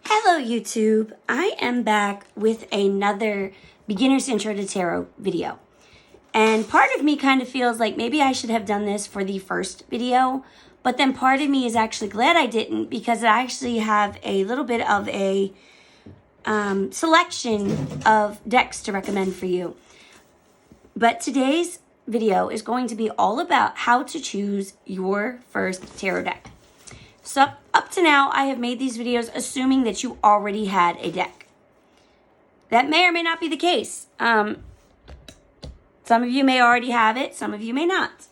Hello YouTube, I am back with another beginner's intro to tarot video. And part of me kind of feels like maybe I should have done this for the first video, but then part of me is actually glad I didn't because I actually have a little bit of a selection of decks to recommend for you. But today's video is going to be all about how to choose your first tarot deck. So up to now, I have made these videos assuming that you already had a deck. That may or may not be the case. Some of you may already have it, some of you may not.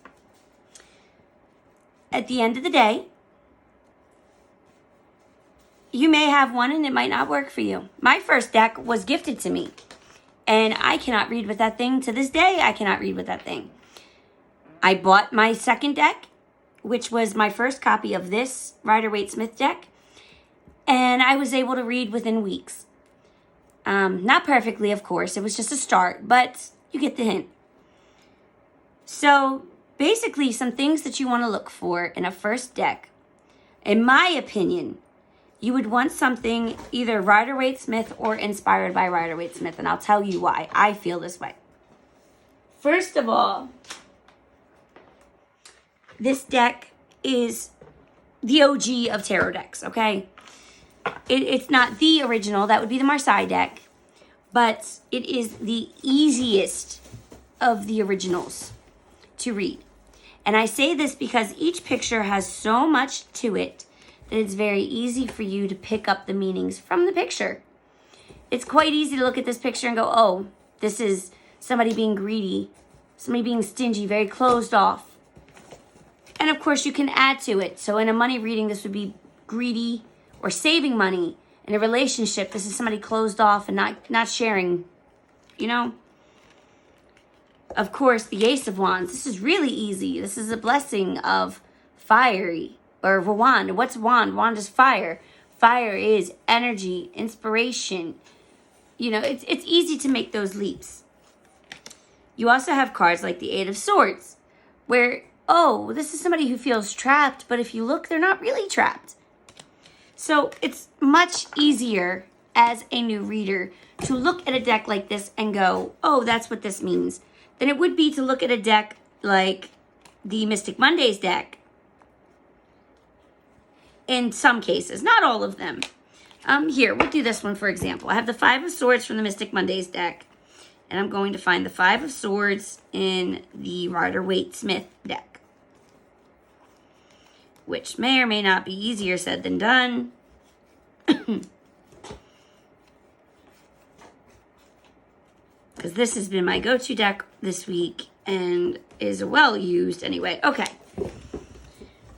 At the end of the day, you may have one and it might not work for you. My first deck was gifted to me, and I cannot read with that thing. To this day, I cannot read with that thing. I bought my second deck, which was my first copy of this Rider-Waite-Smith deck, and I was able to read within weeks. Not perfectly, of course. It was just a start, but you get the hint. So basically, some things that you want to look for in a first deck. In my opinion, you would want something either Rider-Waite-Smith or inspired by Rider-Waite-Smith, and I'll tell you why I feel this way. First of all, this deck is the OG of tarot decks, okay? It's not the original. That would be the Marseille deck. But it is the easiest of the originals to read. And I say this because each picture has so much to it that it's very easy for you to pick up the meanings from the picture. It's quite easy to look at this picture and go, oh, this is somebody being greedy, somebody being stingy, very closed off. And of course, you can add to it. So in a money reading, this would be greedy or saving money. In a relationship, this is somebody closed off and not sharing, you know. Of course, the Ace of Wands. This is really easy. This is a blessing of fiery or of a wand. What's wand? Wand is fire. Fire is energy, inspiration. You know, it's easy to make those leaps. You also have cards like the Eight of Swords, where oh, this is somebody who feels trapped, but if you look, they're not really trapped. So it's much easier as a new reader to look at a deck like this and go, oh, that's what this means, than it would be to look at a deck like the Mystic Mondays deck. In some cases, not all of them. Here, we'll do this one for example. I have the Five of Swords from the Mystic Mondays deck, and I'm going to find the Five of Swords in the Rider-Waite-Smith deck, which may or may not be easier said than done. Because this has been my go-to deck this week and is well used anyway. Okay.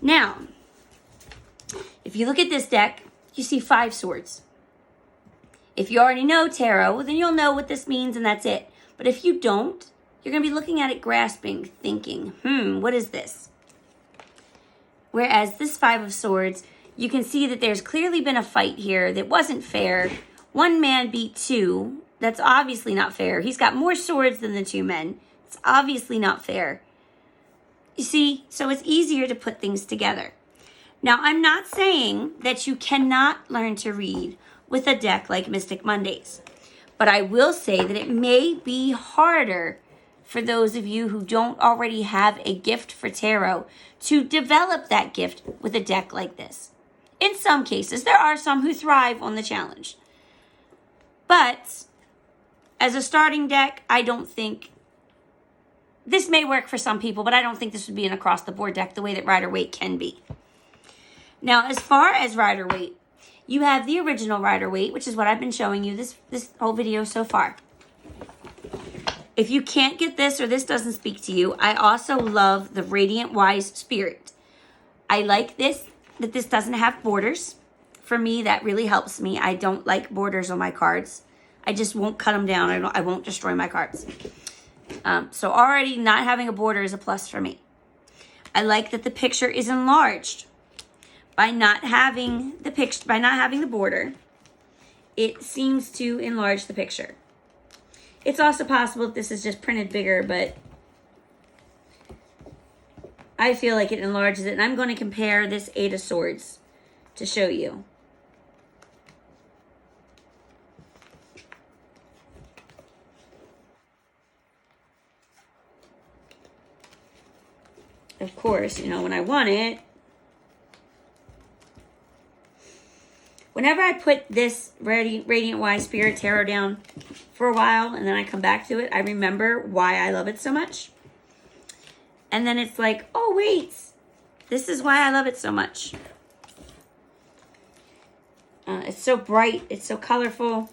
Now, if you look at this deck, you see Five Swords. If you already know tarot, then you'll know what this means and that's it. But if you don't, you're going to be looking at it grasping, thinking, what is this? Whereas this Five of Swords, you can see that there's clearly been a fight here that wasn't fair. One man beat two. That's obviously not fair. He's got more swords than the two men. It's obviously not fair. You see, so it's easier to put things together. Now, I'm not saying that you cannot learn to read with a deck like Mystic Mondays, but I will say that it may be harder for those of you who don't already have a gift for tarot to develop that gift with a deck like this. In some cases, there are some who thrive on the challenge. But as a starting deck, I don't think this may work for some people, but I don't think this would be an across-the-board deck the way that Rider-Waite can be. Now, as far as Rider-Waite, you have the original Rider-Waite, which is what I've been showing you this whole video so far. If you can't get this or this doesn't speak to you, I also love the Radiant Wise Spirit. I like this, that this doesn't have borders. For me, that really helps me. I don't like borders on my cards. I just won't cut them down. I won't destroy my cards. So already not having a border is a plus for me. I like that the picture is enlarged. By not having the border, it seems to enlarge the picture. It's also possible that this is just printed bigger, but I feel like it enlarges it. And I'm going to compare this Eight of Swords to show you. of course, you know, when I want it, whenever I put this Radiant Wise Spirit Tarot down for a while and then I come back to it, I remember why I love it so much. And then it's like, oh, wait, this is why I love it so much. It's so bright. It's so colorful.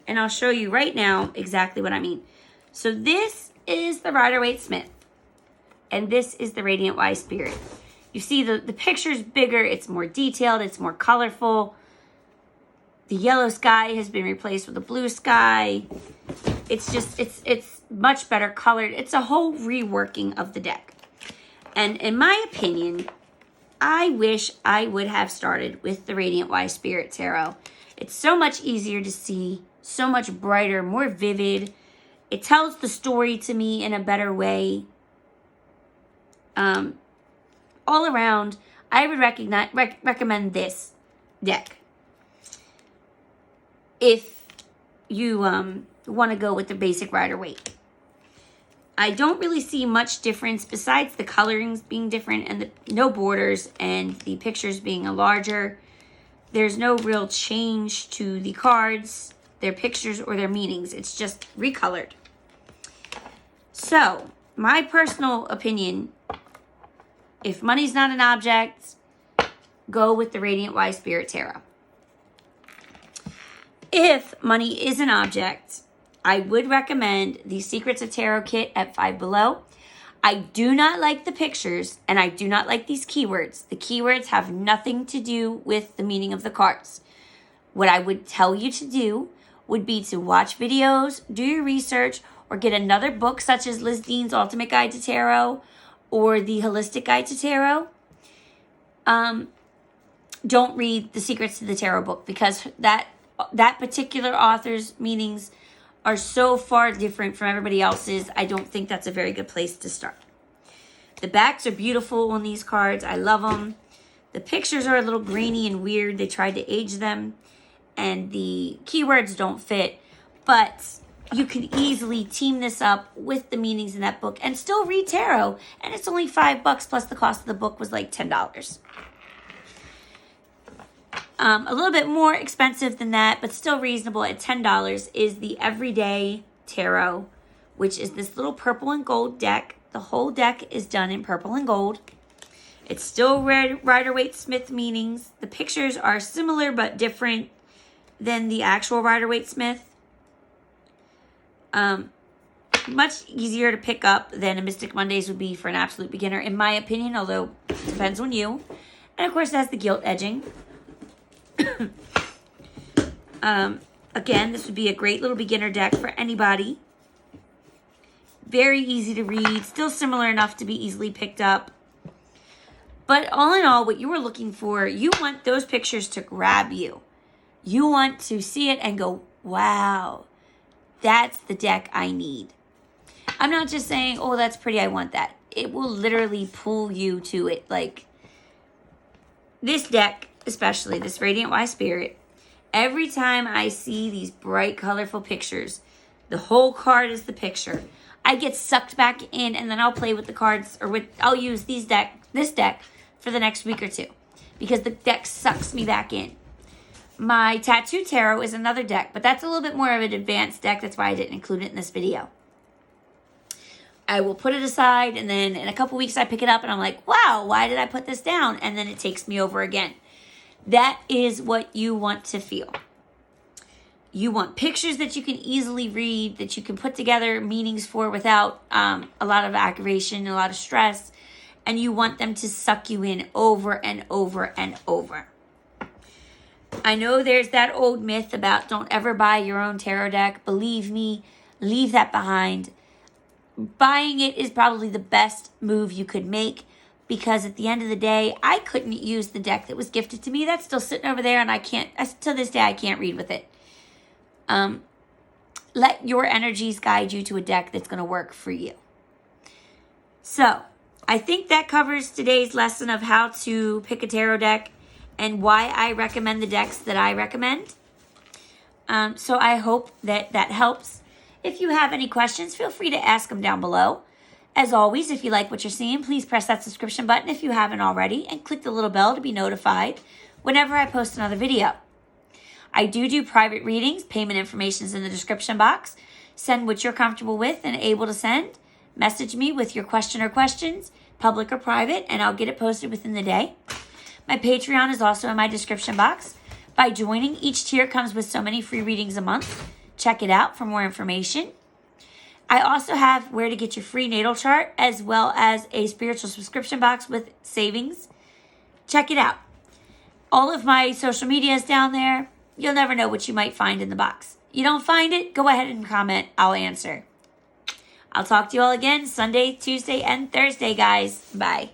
And I'll show you right now exactly what I mean. So this is the Rider-Waite-Smith. And this is the Radiant Wise Spirit. You see the picture's bigger. It's more detailed. It's more colorful. The yellow sky has been replaced with a blue sky. It's just, it's much better colored. It's a whole reworking of the deck. And in my opinion, I wish I would have started with the Radiant Wise Spirit Tarot. It's so much easier to see, so much brighter, more vivid. It tells the story to me in a better way. All around, I would recommend this deck if you want to go with the basic Rider-Waite. I don't really see much difference besides the colorings being different and no borders and the pictures being a larger. There's no real change to the cards, their pictures, or their meanings. It's just recolored. So, my personal opinion, if money's not an object, go with the Radiant Wise Spirit Tarot. If money is an object, I would recommend the Secrets of Tarot kit at Five Below. I do not like the pictures, and I do not like these keywords. The keywords have nothing to do with the meaning of the cards. What I would tell you to do would be to watch videos, do your research, or get another book such as Liz Dean's Ultimate Guide to Tarot or the Holistic Guide to Tarot. Don't read the Secrets to the Tarot book because that particular author's meanings are so far different from everybody else's. I don't think that's a very good place to start. The backs are beautiful on these cards. I love them. The pictures are a little grainy and weird. They tried to age them. And the keywords don't fit. But you can easily team this up with the meanings in that book and still read tarot. And it's only $5 plus the cost of the book was like $10. A little bit more expensive than that, but still reasonable at $10 is the Everyday Tarot, which is this little purple and gold deck. The whole deck is done in purple and gold. It's still Rider-Waite-Smith meanings. The pictures are similar but different than the actual Rider-Waite-Smith. Much easier to pick up than a Mystic Mondays would be for an absolute beginner, in my opinion, although it depends on you. And of course, it has the gilt edging. Again, this would be a great little beginner deck for anybody. Very easy to read, still similar enough to be easily picked up. But all in all, what you were looking for, you want those pictures to grab you. You want to see it and go, wow, that's the deck I need. I'm not just saying, oh, that's pretty, I want that. It will literally pull you to it. Like this deck, especially this Radiant Wise Spirit, every time I see these bright, colorful pictures, the whole card is the picture. I get sucked back in, and then I'll play with the cards, or I'll use this deck for the next week or two, because the deck sucks me back in. My Tattoo Tarot is another deck, but that's a little bit more of an advanced deck. That's why I didn't include it in this video. I will put it aside, and then in a couple weeks I pick it up, and I'm like, wow, why did I put this down? And then it takes me over again. That is what you want to feel. You want pictures that you can easily read, that you can put together meanings for without a lot of aggravation, a lot of stress, and you want them to suck you in over and over and over. I know there's that old myth about don't ever buy your own tarot deck. Believe me, leave that behind. Buying it is probably the best move you could make, because at the end of the day, I couldn't use the deck that was gifted to me. That's still sitting over there, and I can't, to this day, I can't read with it. Let your energies guide you to a deck that's going to work for you. So, I think that covers today's lesson of how to pick a tarot deck and why I recommend the decks that I recommend. So I hope that helps. If you have any questions, feel free to ask them down below. As always, if you like what you're seeing, please press that subscription button if you haven't already and click the little bell to be notified whenever I post another video. I do private readings. Payment information is in the description box. Send what you're comfortable with and able to send. Message me with your question or questions, public or private, and I'll get it posted within the day. My Patreon is also in my description box. By joining, each tier comes with so many free readings a month. Check it out for more information. I also have where to get your free natal chart as well as a spiritual subscription box with savings. Check it out. All of my social media is down there. You'll never know what you might find in the box. You don't find it, go ahead and comment. I'll answer. I'll talk to you all again Sunday, Tuesday, and Thursday, guys. Bye.